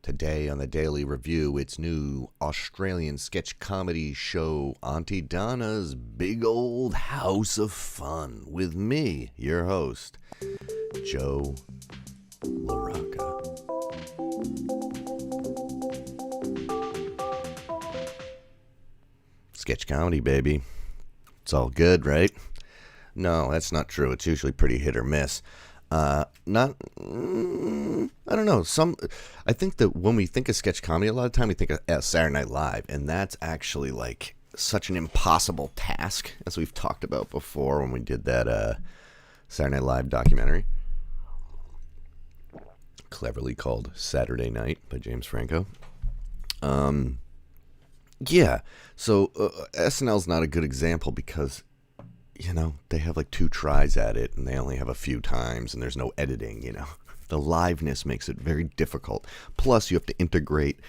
Today on the Daily Review, it's new Australian sketch comedy show Aunty Donna's Big Old House of Fun with me, your host, Joe LaRocca. Sketch comedy, baby. It's all good, right? No, that's not true. It's usually pretty hit or miss. Not, I don't know. I think that when we think of sketch comedy, a lot of time we think of Saturday Night Live, and that's actually like such an impossible task, as we've talked about before when we did that Saturday Night Live documentary, cleverly called Saturday Night by James Franco. Yeah, so SNL's not a good example because, you know, they have like 2 tries at it and they only have a few times and there's no editing, you know. The liveness makes it very difficult. Plus, you have to integrate,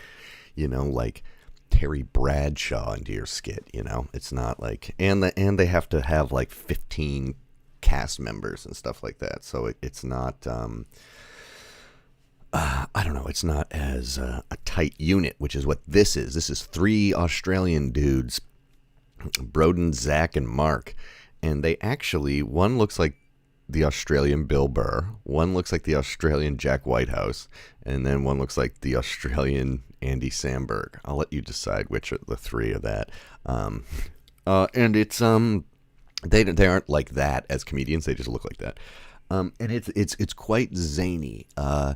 you know, like Terry Bradshaw into your skit, you know. It's not like, and they have to have like 15 cast members and stuff like that. So it's not, I don't know, it's not as a tight unit, which is what this is. This is 3 Australian dudes, Broden, Zach, and Mark. And they actually, one looks like the Australian Bill Burr, one looks like the Australian Jack Whitehouse, and then one looks like the Australian Andy Samberg. I'll let you decide which of the 3 are that. And it's they aren't like that as comedians; they just look like that. And it's quite zany. I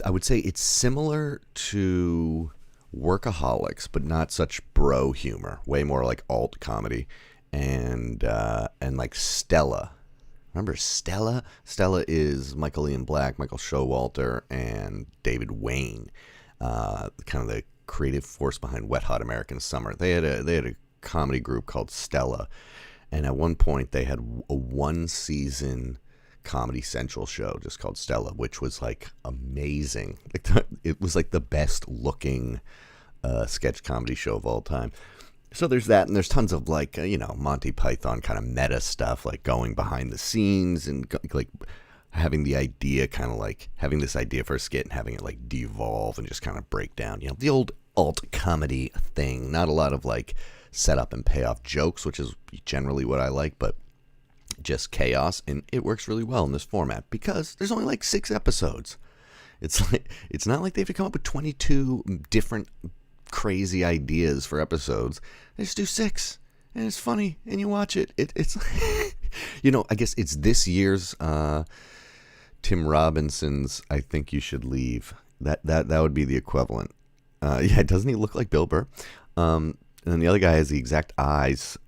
would say it's similar to Workaholics, but not such bro humor. Way more like alt comedy. And like Stella. Remember Stella? Stella is Michael Ian Black, Michael Showalter, and David Wayne, kind of the creative force behind Wet Hot American Summer. They had a comedy group called Stella, and at one point they had a 1-season Comedy Central show just called Stella, which was like amazing. It was like the best looking sketch comedy show of all time. So there's that, and there's tons of like, you know, Monty Python kind of meta stuff, like going behind the scenes and like having the idea, kind of like having this idea for a skit and having it like devolve and just kind of break down, you know, the old alt comedy thing. Not a lot of like setup and payoff jokes, which is generally what I like, but just chaos, and it works really well in this format because there's only like 6 episodes. It's not like they have to come up with 22 different crazy ideas for episodes. They just do 6 and it's funny and you watch it. It's you know, I guess it's this year's Tim Robinson's I Think You Should Leave. That would be the equivalent. Yeah, doesn't he look like Bill Burr? And then the other guy has the exact eyes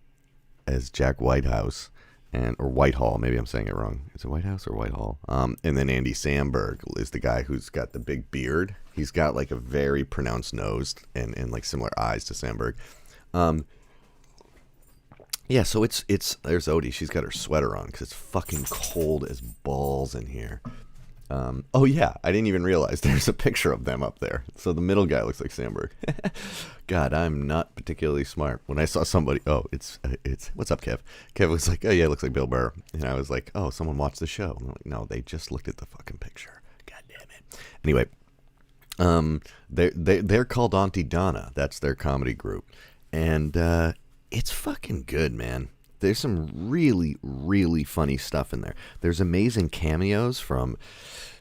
as Jack Whitehouse or Whitehall, maybe I'm saying it wrong. Is it Whitehouse or Whitehall? And then Andy Samberg is the guy who's got the big beard. He's got like a very pronounced nose and like similar eyes to Samberg. Yeah, so it's there's Odie. She's got her sweater on because it's fucking cold as balls in here. Oh yeah, I didn't even realize there's a picture of them up there. So the middle guy looks like Samberg. God, I'm not particularly smart. When I saw somebody, it's what's up, Kev? Kev was like, oh yeah, it looks like Bill Burr, and I was like, oh, someone watched the show. And I'm like, no, they just looked at the fucking picture. God damn it. Anyway, they're called Aunty Donna. That's their comedy group, and it's fucking good, man. There's some really, really funny stuff in there. There's amazing cameos from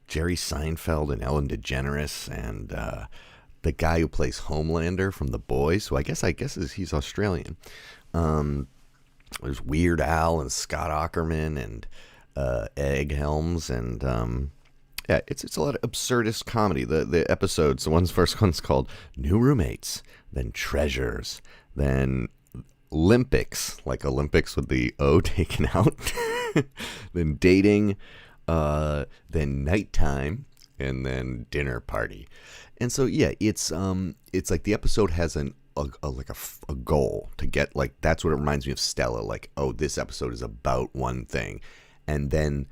Jerry Seinfeld and Ellen DeGeneres and the guy who plays Homelander from The Boys, who I guess he's Australian. There's Weird Al and Scott Aukerman and Egg Helms and yeah, it's a lot of absurdist comedy. The episodes, first one's called New Roommates, then Treasures, then Olympics, like Olympics with the O taken out, then Dating, then Nighttime, and then Dinner Party. And so yeah, it's like the episode has a goal to get, like, that's what it reminds me of Stella, like, oh, this episode is about one thing, and then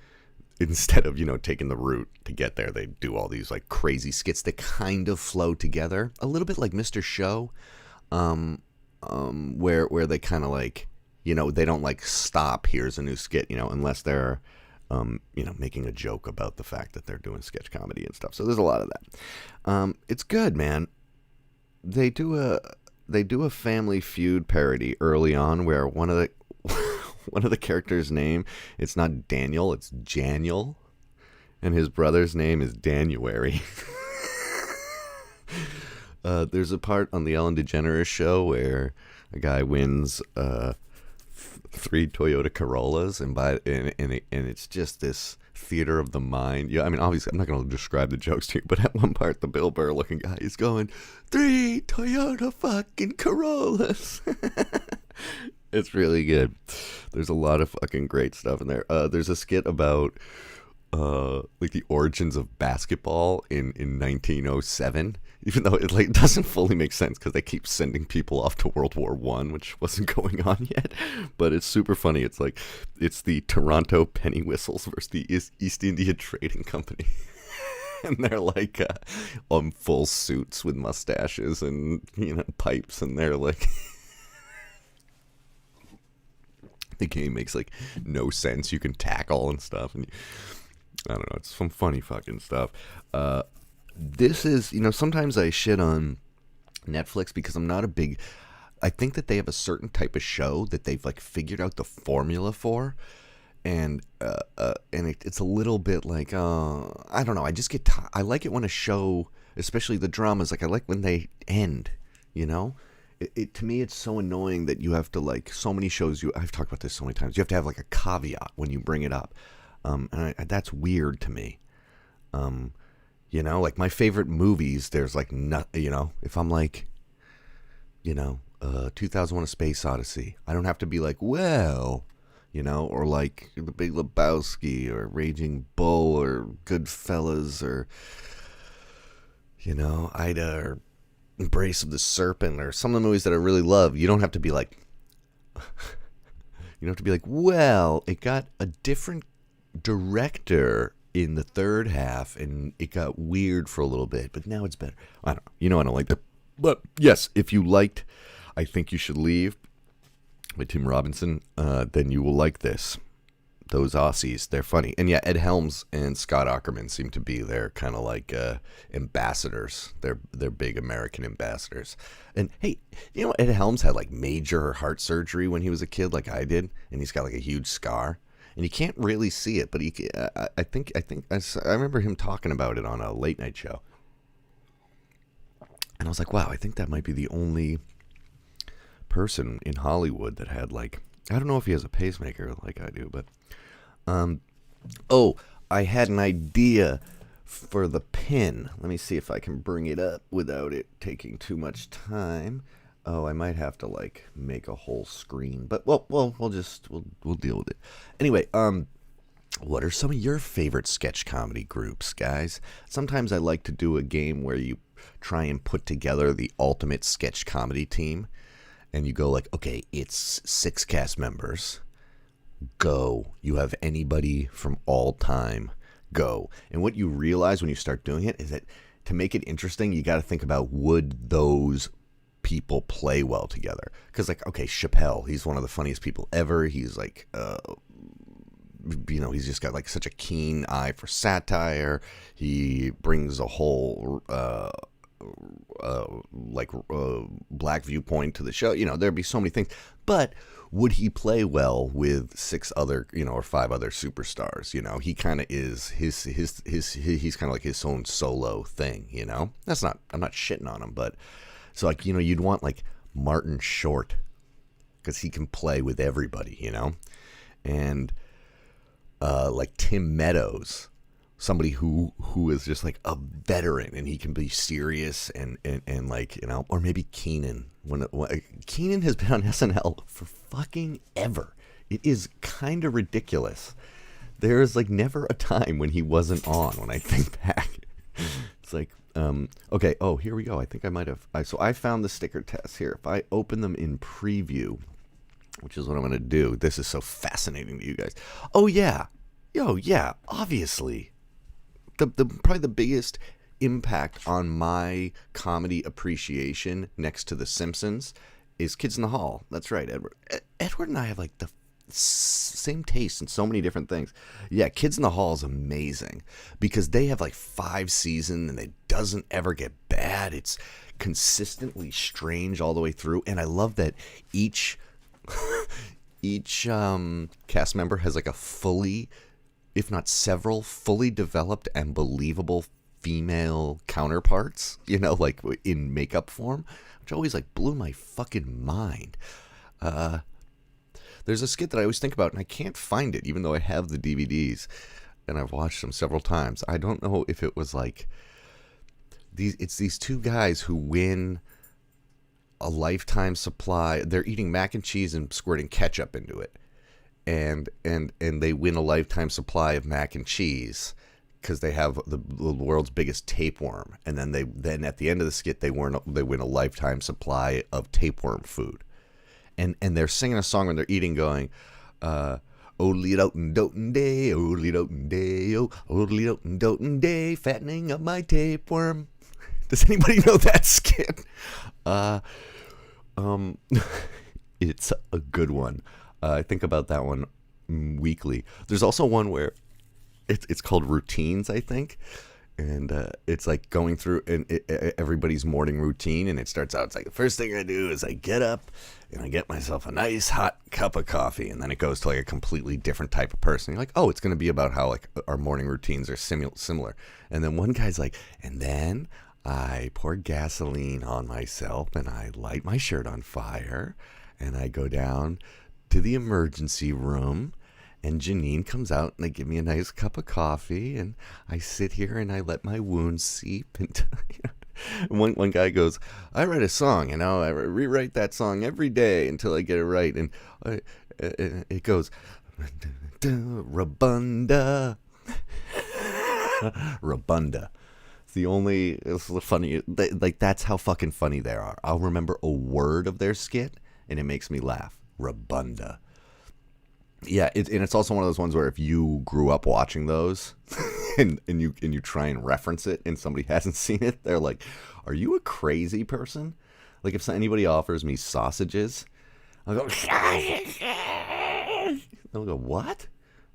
instead of, you know, taking the route to get there, they do all these like crazy skits that kind of flow together a little bit like Mr. Show, where they kind of like, you know, they don't like stop, here's a new skit, you know, unless they're making a joke about the fact that they're doing sketch comedy and stuff. So there's a lot of that. It's good, man. They do a Family Feud parody early on where one of the characters' name, it's not Daniel, it's Janiel, and his brother's name is Danuary. There's a part on the Ellen DeGeneres show where a guy wins 3 Toyota Corollas, and it's just this theater of the mind. Yeah, I mean, obviously, I'm not going to describe the jokes to you, but at one part, the Bill Burr looking guy is going, 3 Toyota fucking Corollas. It's really good. There's a lot of fucking great stuff in there. There's a skit about like the origins of basketball in 1907, even though it doesn't fully make sense because they keep sending people off to World War One, which wasn't going on yet. But it's super funny. It's the Toronto Penny Whistles versus the East India Trading Company. And they're like on full suits with mustaches and pipes, and they're like the game makes like no sense. You can tackle and stuff, and I don't know. It's some funny fucking stuff. This is, sometimes I shit on Netflix because I'm not a big. I think that they have a certain type of show that they've like figured out the formula for, and it's a little bit like I don't know. I just get. I like it when a show, especially the dramas, like I like when they end. It to me, it's so annoying that you have to like so many shows. I've talked about this so many times. You have to have like a caveat when you bring it up. And that's weird to me. Like my favorite movies, there's like if I'm like, 2001: A Space Odyssey, I don't have to be like, well, or like The Big Lebowski or Raging Bull or Goodfellas or, Ida or Embrace of the Serpent or some of the movies that I really love. You don't have to be like, well, it got a different director in the third half and it got weird for a little bit, but now it's better. I don't know. I don't like that. But yes, if you liked I Think You Should Leave by Tim Robinson, then you will like this. Those Aussies, they're funny. And yeah, Ed Helms and Scott Aukerman seem to be their kind of like ambassadors. They're big American ambassadors. And hey, Ed Helms had like major heart surgery when he was a kid, like I did, and he's got like a huge scar. And you can't really see it, but I remember him talking about it on a late night show. And I was like, wow, I think that might be the only person in Hollywood that had like, I don't know if he has a pacemaker like I do, but I had an idea for the pin. Let me see if I can bring it up without it taking too much time. Oh, I might have to like make a whole screen, but we'll deal with it. Anyway, what are some of your favorite sketch comedy groups, guys? Sometimes I like to do a game where you try and put together the ultimate sketch comedy team, and you go like, okay, it's 6 cast members. Go. You have anybody from all time. Go. And what you realize when you start doing it is that to make it interesting, you got to think about, would those people play well together? Because like, okay, Chappelle, he's one of the funniest people ever. He's like he's just got like such a keen eye for satire. He brings a whole black viewpoint to the show. There'd be so many things, but would he play well with 6 other, or 5 other superstars? He kind of is he's kind of like his own solo thing. I'm not shitting on him, but so like, you'd want like Martin Short because he can play with everybody, and like Tim Meadows, somebody who is just like a veteran and he can be serious and like, or maybe Keenan. When Keenan has been on SNL for fucking ever. It is kind of ridiculous. There is like never a time when he wasn't on when I think back. It's like, okay, oh, here we go. I think I might have, so I found the sticker tests here. If I open them in preview, which is what I'm going to do. This is so fascinating to you guys. Oh yeah. Yeah, obviously. The probably the biggest impact on my comedy appreciation next to The Simpsons is Kids in the Hall. That's right, Edward. Edward and I have like same taste in so many different things. Yeah, Kids in the Hall is amazing because they have like 5 seasons and it doesn't ever get bad. It's consistently strange all the way through, and I love that each cast member has like a fully, if not several, fully developed and believable female counterparts, like in makeup form, which always like blew my fucking mind. There's a skit that I always think about, and I can't find it, even though I have the DVDs, and I've watched them several times. I don't know if it was like it's these 2 guys who win a lifetime supply. They're eating mac and cheese and squirting ketchup into it, and they win a lifetime supply of mac and cheese because they have the world's biggest tapeworm. And then at the end of the skit, they win a lifetime supply of tapeworm food. And they're singing a song when they're eating, going, "Odely doten doten day, odely doten day, oh, odely doten doten day, fattening up my tapeworm." Does anybody know that skit? It's a good one. I think about that one weekly. There's also one where it's called Routines, I think. And it's like going through everybody's morning routine, and it starts out, it's like, the first thing I do is I get up and I get myself a nice hot cup of coffee, and then it goes to like a completely different type of person. You're like, oh, it's going to be about how like our morning routines are similar. And then one guy's like, and then I pour gasoline on myself and I light my shirt on fire and I go down to the emergency room. And Janine comes out and they give me a nice cup of coffee, and I sit here and I let my wounds seep. And one guy goes, I write a song, I rewrite that song every day until I get it right. And it goes, Rabunda. Rabunda. It's funny. Like, that's how fucking funny they are. I'll remember a word of their skit and it makes me laugh. Rabunda. Yeah, it's also one of those ones where if you grew up watching those and you try and reference it and somebody hasn't seen it, they're like, are you a crazy person? Like, if anybody offers me sausages, I'll go, they'll go, what?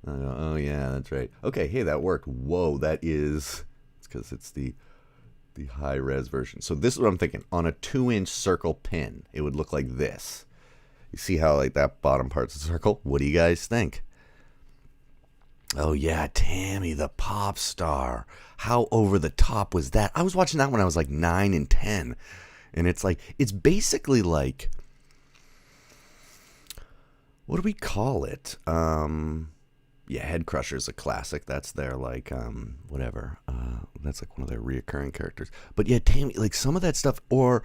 I'll go, oh yeah, that's right. Okay, hey, that worked. Whoa, it's because it's the high res version. So this is what I'm thinking. On a 2-inch circle pin, it would look like this. You see how like that bottom part's a circle? What do you guys think? Oh yeah, Tammy the pop star. How over the top was that? I was watching that when I was like 9 and 10. And it's basically like, what do we call it? Yeah, Head Crusher's a classic. That's their like whatever. That's like one of their reoccurring characters. But yeah, Tammy, like some of that stuff, or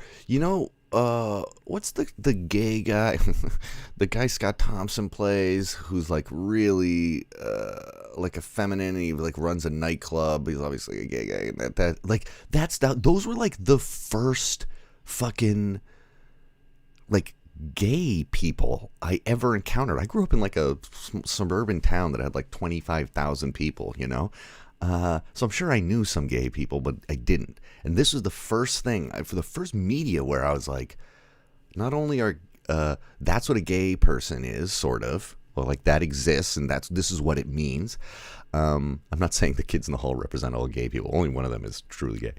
what's the gay guy? The guy Scott Thompson plays, who's like really like effeminate, and he like runs a nightclub. He's obviously a gay guy, and those were like the first fucking like gay people I ever encountered. I grew up in like a suburban town that had like 25,000 people, so I'm sure I knew some gay people, but I didn't. And this was the first thing, for the first media, where I was like, not only are that's what a gay person is, sort of, or like that exists, and this is what it means. I'm not saying the Kids in the Hall represent all gay people. Only one of them is truly gay.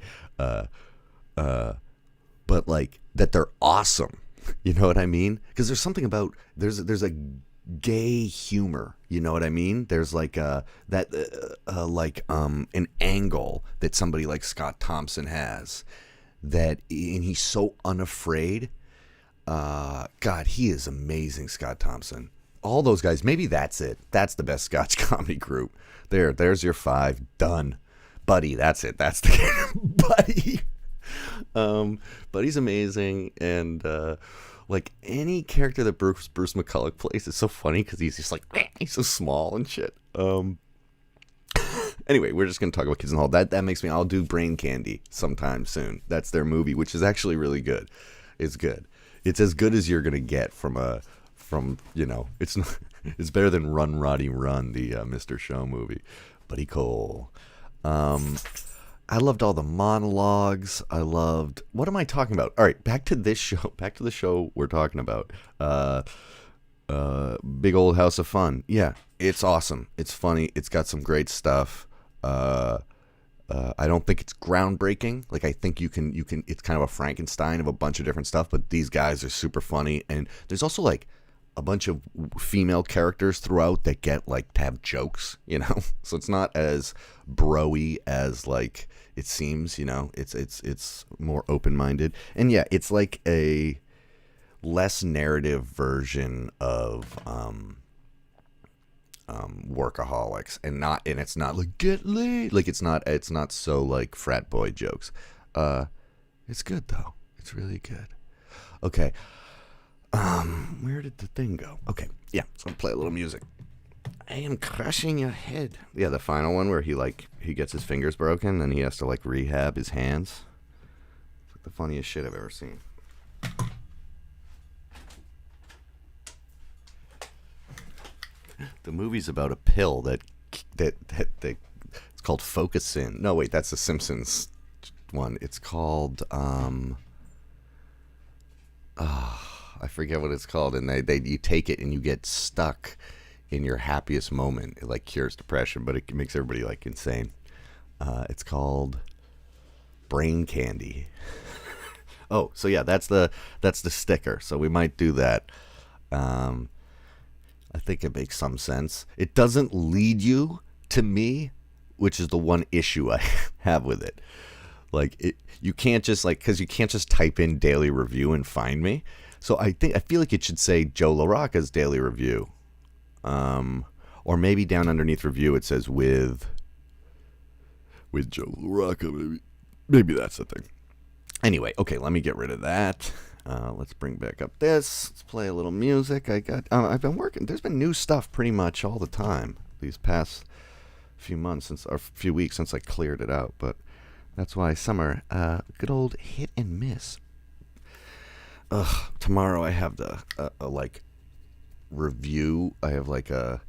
But like that they're awesome. You know what I mean? Because there's something about there's a gay humor. You know what I mean? There's like an angle that somebody like Scott Thompson has, and he's so unafraid. God, he is amazing, Scott Thompson. All those guys. Maybe that's it. That's the best Scotch comedy group. There's your 5 done, Buddy. That's it. That's the Buddy. Buddy's amazing, and like any character that Bruce McCulloch plays is so funny because he's just like he's so small and shit. Anyway, we're just gonna talk about Kids in the Hall. That makes me. I'll do Brain Candy sometime soon. That's their movie, which is actually really good. It's good. It's as good as you're gonna get from it's it's better than Run Roddy Run, the Mr. Show movie. Buddy Cole. I loved all the monologues. What am I talking about? All right, back to this show. Back to the show we're talking about. Big Old House of Fun. Yeah, it's awesome. It's funny. It's got some great stuff. I don't think it's groundbreaking. Like, I think you can. It's kind of a Frankenstein of a bunch of different stuff. But these guys are super funny, and there's also like a bunch of female characters throughout that get like to have jokes. So it's not as bro-y as like it seems. It's more open-minded, and yeah, it's like a less narrative version of Workaholics, and it's not like get laid, like it's not so like frat boy jokes. It's good though. It's really good. Okay. Where did the thing go? Okay, yeah, so I'll play a little music. I am crushing your head. Yeah, the final one where he gets his fingers broken and he has to like rehab his hands. It's like the funniest shit I've ever seen. The movie's about a pill that it's called Focusin. No, wait, that's the Simpsons one. It's called I forget what it's called, and you take it and you get stuck in your happiest moment. It like cures depression, but it makes everybody like insane. It's called Brain Candy. Oh, so yeah, that's the sticker. So we might do that. I think it makes some sense. It doesn't lead you to me, which is the one issue I have with it. Like you can't just because you can't just type in daily review and find me. So I feel like it should say Joe LaRocca's daily review, or maybe down underneath review it says with Joe LaRocca. Maybe that's the thing. Anyway, okay, let me get rid of that. Let's bring back up this. Let's play a little music. I've been working. There's been new stuff pretty much all the time these past few weeks since I cleared it out. But that's why summer, good old hit and miss. Tomorrow I have the review. I have for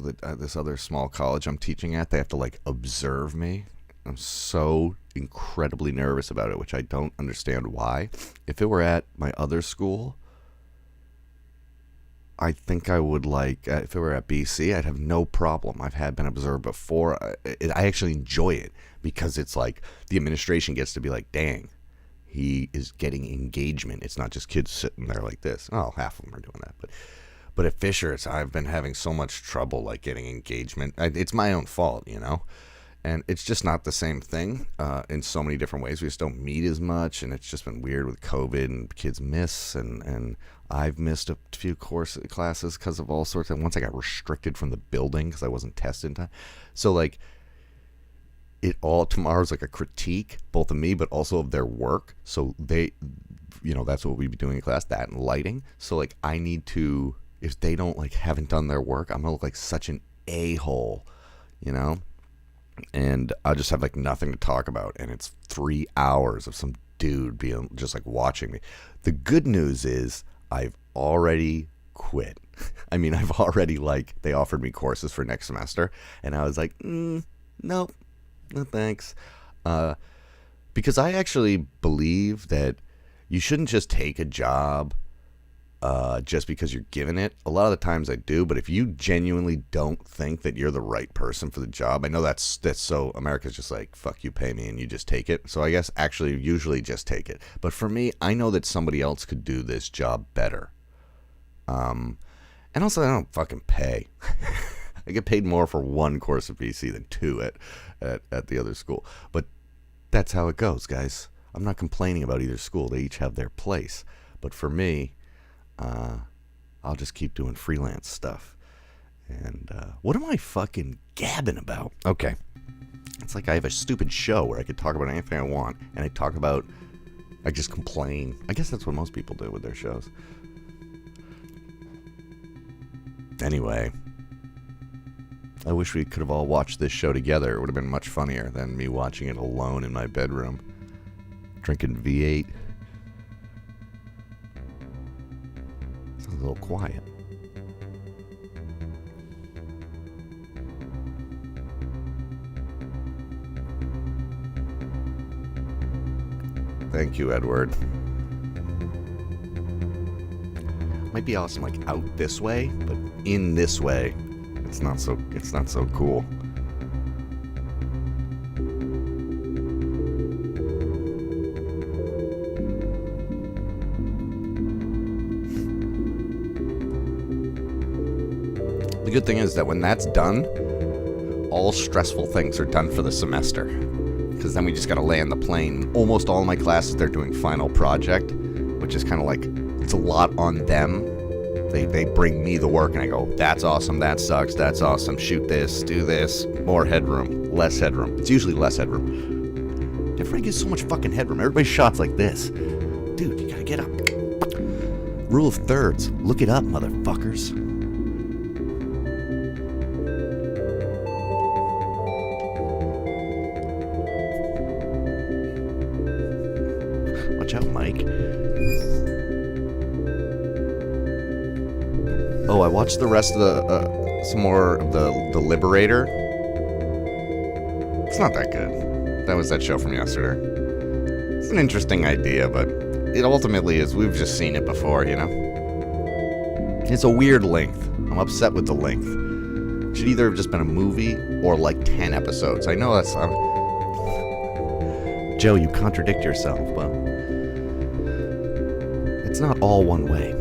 this other small college I'm teaching at. They have to observe me. I'm so incredibly nervous about it, which I don't understand why. If it were at my other school, I think I would if it were at BC, I'd have no problem. I've been observed before. I actually enjoy it because it's like the administration gets to be like, dang, he is getting engagement. It's not just kids sitting there like this. Oh, half of them are doing that. But at Fisher, I've been having so much trouble getting engagement. It's my own fault, And it's just not the same thing in so many different ways. We just don't meet as much, and it's just been weird with COVID, and kids miss, and I've missed a few classes because of all sorts. And once I got restricted from the building because I wasn't tested in time. So tomorrow's a critique, both of me, but also of their work. So they, that's what we'd be doing in class, that and lighting. So I need to, if they don't haven't done their work, I'm gonna look like such an a-hole, and I'll just have nothing to talk about, and it's 3 hours of some dude being just watching me. The good news is I've already quit. I mean, I've already they offered me courses for next semester, and I was like, nope, no thanks, because I actually believe that you shouldn't just take a job just because you're given it. A lot of the times I do, but if you genuinely don't think that you're the right person for the job, I know that's so America's just fuck you, pay me, and you just take it. So I guess actually usually just take it. But for me, I know that somebody else could do this job better. And also I don't fucking pay. I get paid more for one course of PC than two at the other school. But that's how it goes, guys. I'm not complaining about either school. They each have their place. But for me, I'll just keep doing freelance stuff. And what am I fucking gabbing about? Okay. It's I have a stupid show where I could talk about anything I want, and I just complain. I guess that's what most people do with their shows. Anyway, I wish we could have all watched this show together. It would have been much funnier than me watching it alone in my bedroom, drinking V8. A little quiet. Thank you, Edward. Might be awesome like out this way, but in this way, it's not so cool. The good thing is that when that's done, all stressful things are done for the semester. Because then we just gotta land the plane. Almost all my classes, they're doing final project, which is kind of like, it's a lot on them. They bring me the work and I go, that's awesome, that sucks, that's awesome, shoot this, do this, more headroom, less headroom. It's usually less headroom. Everybody gets so much fucking headroom. Everybody's shots like this. Dude, you gotta get up. Rule of thirds. Look it up, motherfuckers. Watch out, Mike. Oh, I watched the rest of some more of the Liberator. It's not that good. That was that show from yesterday. It's an interesting idea, but it ultimately is, we've just seen it before, you know? It's a weird length. I'm upset with the length. It should either have just been a movie or like 10 episodes. I know that's... Joe, you contradict yourself, but... it's not all one way.